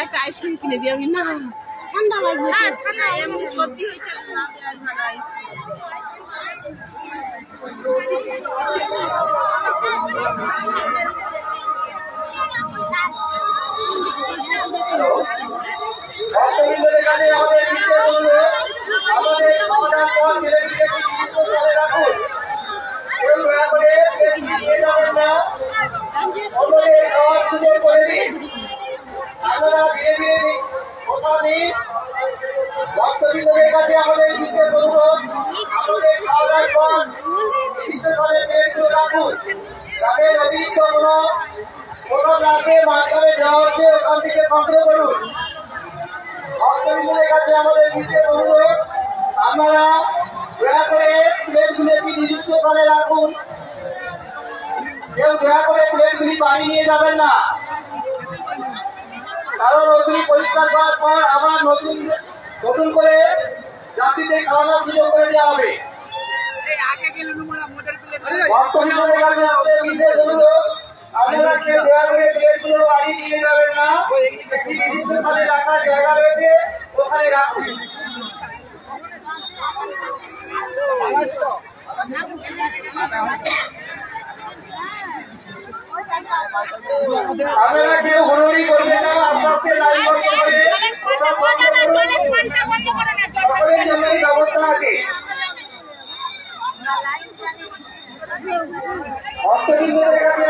একটা আইসক্রিম কিনে দিই আমি। না ঠান্ডা লাগবে, ঠান্ডা এমনি সর্দি হয়েছে না, আপনারা দয়া করে প্লেটগুলি নির্দিষ্ট স্থানে রাখুন। কেউ দয়া করে প্লেটগুলি বাড়ি নিয়ে যাবেন না, কারণ ওগুলি পরিষ্কার করার পর আবার নতুন করে যাত্রীদের খাওয়ানোর সুযোগ করে দেওয়া হবে। আপনারা কেউ দয়া করে প্লেটগুলো বাড়ি নিয়ে যাবেন না, একটি নির্দিষ্ট স্থানে রাখার জায়গা রয়েছে, ওখানে রাখুন। আপনারা কেউ হুড়োহুড়ি করবেন না, আস্তে আস্তে লাইন বন্ধ করে সকলের জন্যই ব্যবস্থা আছে। অর্থনীতির কাছে